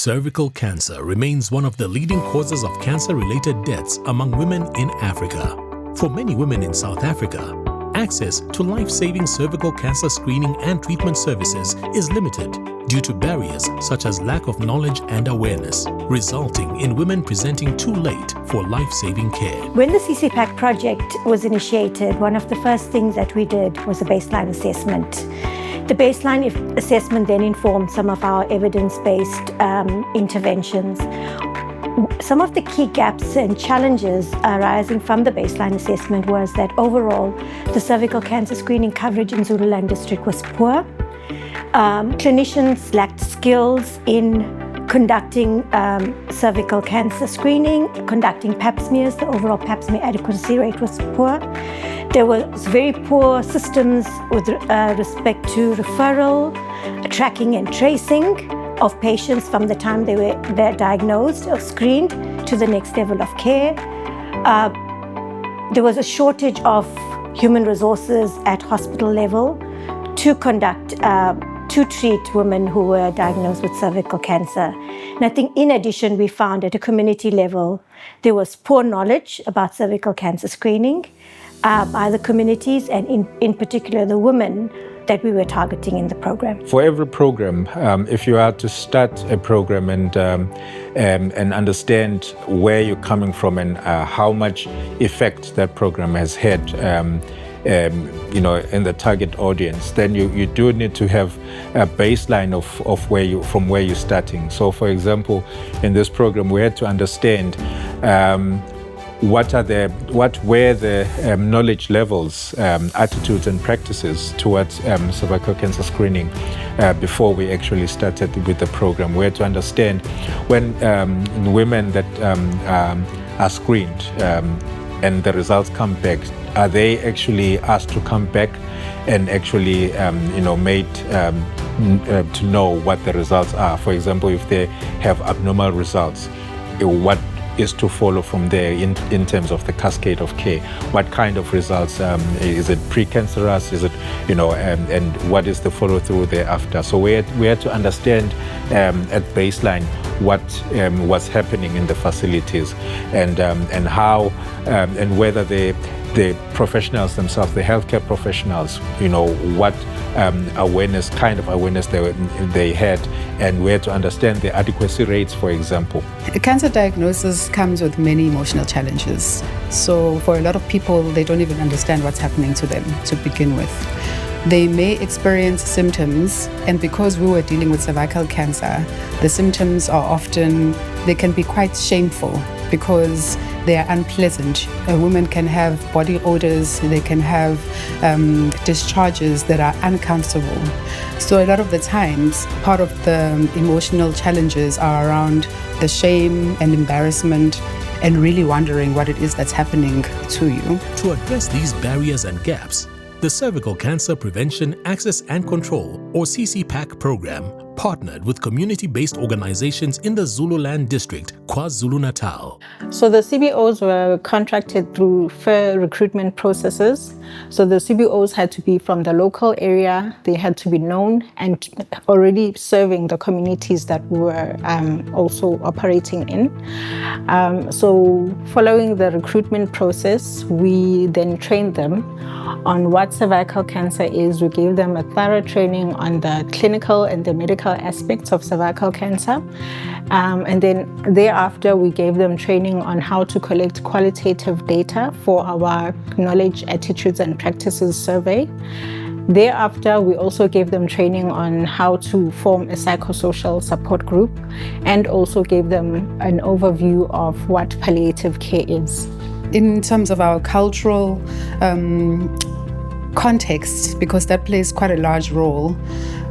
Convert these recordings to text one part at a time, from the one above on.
Cervical cancer remains one of the leading causes of cancer-related deaths among women in Africa. For many women in South Africa, access to life-saving cervical cancer screening and treatment services is limited due to barriers such as lack of knowledge and awareness, resulting in women presenting too late for life-saving care. When the CCPAC project was initiated, one of the first things that we did was a baseline assessment. The baseline assessment then informed some of our evidence-based interventions. Some of the key gaps and challenges arising from the baseline assessment was that overall, the cervical cancer screening coverage in Zululand district was poor. Clinicians lacked skills in conducting cervical cancer screening, conducting pap smears. The overall pap smear adequacy rate was poor. There was very poor systems with respect to referral, tracking and tracing of patients from the time they're diagnosed or screened to the next level of care. There was a shortage of human resources at hospital level to treat women who were diagnosed with cervical cancer. And I think in addition, we found at a community level, there was poor knowledge about cervical cancer screening by the communities and in particular the women that we were targeting in the program. For every program, if you are to start a program and understand where you're coming from and how much effect that program has had, in the target audience, then you do need to have a baseline of from where you're starting. So, for example, in this program, we had to understand what were the knowledge levels, attitudes and practices towards cervical cancer screening before we actually started with the program. We had to understand when women that are screened and the results come back, are they actually asked to come back and actually made to know what the results are? For example, if they have abnormal results, what is to follow from there in terms of the cascade of care? What kind of results? Is it precancerous? Is it, and what is the follow through thereafter? So we had to understand at baseline what was happening in the facilities and how and whether the professionals themselves, the healthcare professionals, what kind of awareness they had, and where to understand the adequacy rates, for example. Cancer diagnosis comes with many emotional challenges. So for a lot of people, they don't even understand what's happening to them to begin with. They may experience symptoms, and because we were dealing with cervical cancer, the symptoms they can be quite shameful because they are unpleasant. A woman can have body odors, they can have discharges that are uncomfortable. So a lot of the times, part of the emotional challenges are around the shame and embarrassment and really wondering what it is that's happening to you. To address these barriers and gaps, the Cervical Cancer Prevention, Access and Control, or CCPAC program, partnered with community-based organizations in the Zululand district, KwaZulu-Natal. So the CBOs were contracted through fair recruitment processes. So the CBOs had to be from the local area, they had to be known and already serving the communities that we were also operating in. So following the recruitment process, we then trained them on what cervical cancer is. We gave them a thorough training on the clinical and the medical aspects of cervical cancer. And then thereafter, we gave them training on how to collect qualitative data for our knowledge, attitudes, and practices survey. Thereafter, we also gave them training on how to form a psychosocial support group and also gave them an overview of what palliative care is. In terms of our cultural context, because that plays quite a large role,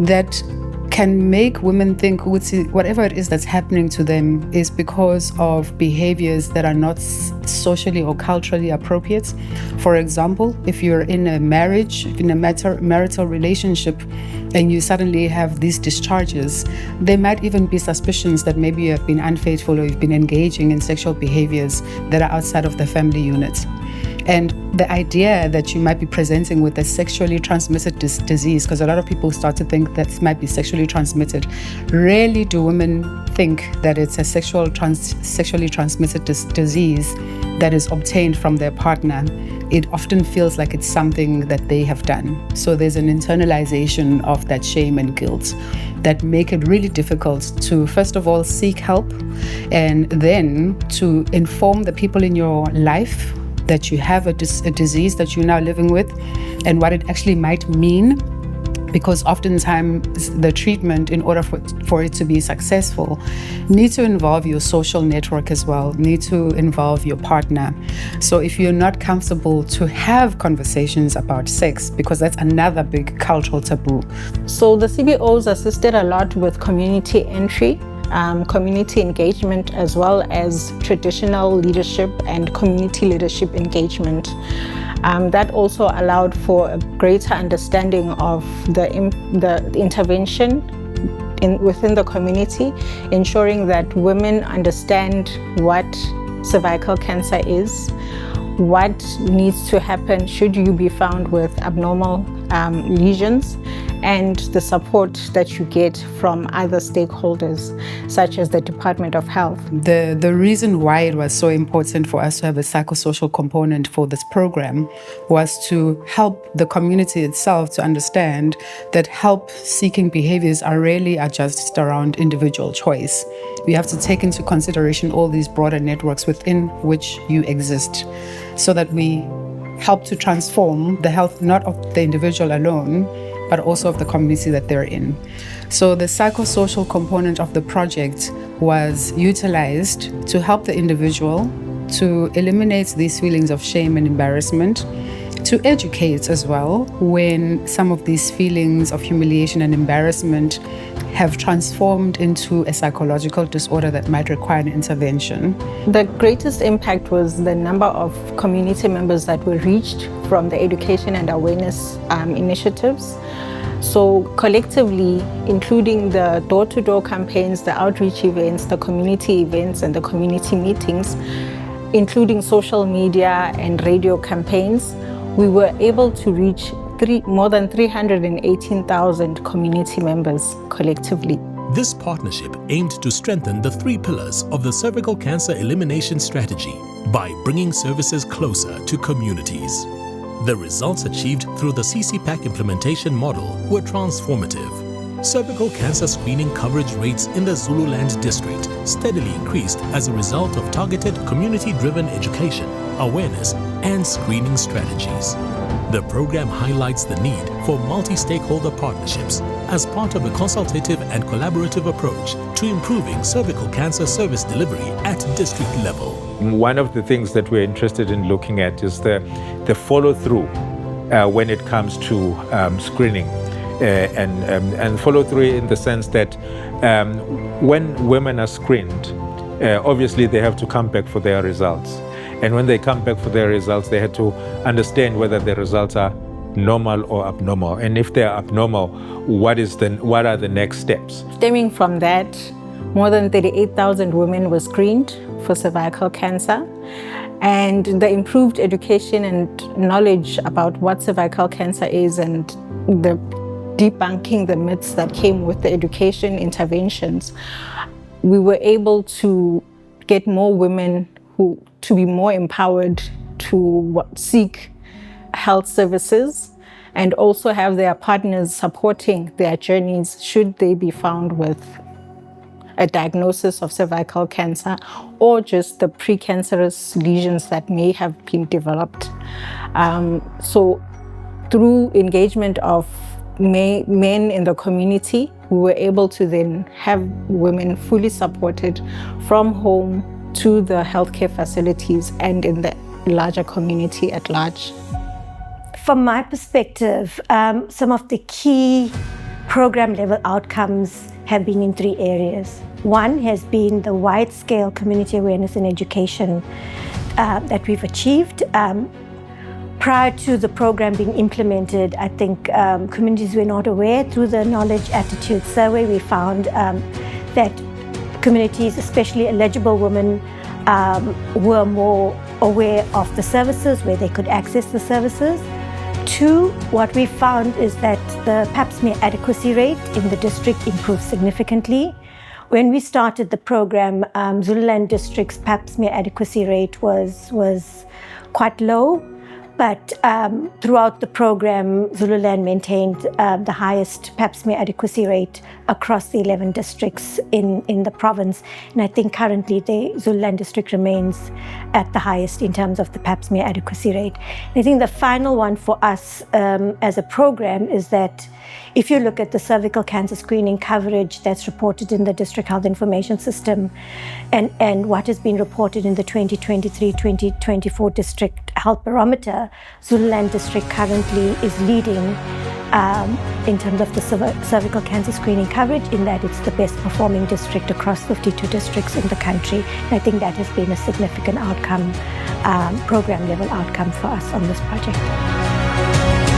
that can make women think whatever it is that's happening to them is because of behaviors that are not socially or culturally appropriate. For example, if you're in a marriage, in a marital relationship, and you suddenly have these discharges, there might even be suspicions that maybe you have been unfaithful or you've been engaging in sexual behaviors that are outside of the family unit. And the idea that you might be presenting with a sexually transmitted disease, because a lot of people start to think that this might be sexually transmitted. Rarely do women think that it's a sexually transmitted disease that is obtained from their partner. It often feels like it's something that they have done. So there's an internalization of that shame and guilt that make it really difficult to, first of all, seek help, and then to inform the people in your life that you have a disease that you're now living with and what it actually might mean. Because oftentimes the treatment, in order for it to be successful, needs to involve your social network as well, need to involve your partner. So if you're not comfortable to have conversations about sex, because that's another big cultural taboo. So the CBOs assisted a lot with community entry, community engagement, as well as traditional leadership and community leadership engagement. That also allowed for a greater understanding of the intervention within the community, ensuring that women understand what cervical cancer is, what needs to happen should you be found with abnormal lesions, and the support that you get from other stakeholders, such as the Department of Health. The reason why it was so important for us to have a psychosocial component for this program was to help the community itself to understand that help-seeking behaviors are rarely just around individual choice. We have to take into consideration all these broader networks within which you exist, so that we help to transform the health not of the individual alone, but also of the community that they're in. So the psychosocial component of the project was utilized to help the individual to eliminate these feelings of shame and embarrassment, to educate as well when some of these feelings of humiliation and embarrassment have transformed into a psychological disorder that might require an intervention. The greatest impact was the number of community members that were reached from the education and awareness initiatives. So collectively, including the door-to-door campaigns, the outreach events, the community events, and the community meetings, including social media and radio campaigns, we were able to reach more than 318,000 community members collectively. This partnership aimed to strengthen the 3 pillars of the cervical cancer elimination strategy by bringing services closer to communities. The results achieved through the CCPAC implementation model were transformative. Cervical cancer screening coverage rates in the Zululand district steadily increased as a result of targeted community-driven education, awareness, and screening strategies. The program highlights the need for multi-stakeholder partnerships as part of a consultative and collaborative approach to improving cervical cancer service delivery at district level. One of the things that we're interested in looking at is the follow-through when it comes to screening. And follow-through in the sense that when women are screened, obviously they have to come back for their results. And when they come back for their results, they have to understand whether the results are normal or abnormal. And if they're abnormal, what are the next steps? Stemming from that, more than 38,000 women were screened for cervical cancer. And the improved education and knowledge about what cervical cancer is and the debunking the myths that came with the education interventions, we were able to get more women to be more empowered to seek health services and also have their partners supporting their journeys should they be found with a diagnosis of cervical cancer or just the precancerous lesions that may have been developed. So through engagement of men in the community, we were able to then have women fully supported from home to the healthcare facilities and in the larger community at large. From my perspective, some of the key program level outcomes have been in 3 areas. One has been the wide-scale community awareness and education that we've achieved. Prior to the program being implemented, I think communities were not aware. Through the Knowledge Attitude Survey, we found that communities, especially eligible women, were more aware of the services, where they could access the services. Two, what we found is that the pap smear adequacy rate in the district improved significantly. When we started the program, Zululand district's pap smear adequacy rate was quite low, but throughout the program, Zululand maintained the highest pap smear adequacy rate across the 11 districts in the province. And I think currently the Zululand district remains at the highest in terms of the pap smear adequacy rate. And I think the final one for us as a program is that if you look at the cervical cancer screening coverage that's reported in the District Health Information System and what has been reported in the 2023-2024 District Health Barometer, Zululand District currently is leading in terms of the cervical cancer screening coverage, in that it's the best performing district across 52 districts in the country. And I think that has been a significant outcome, program level outcome for us on this project.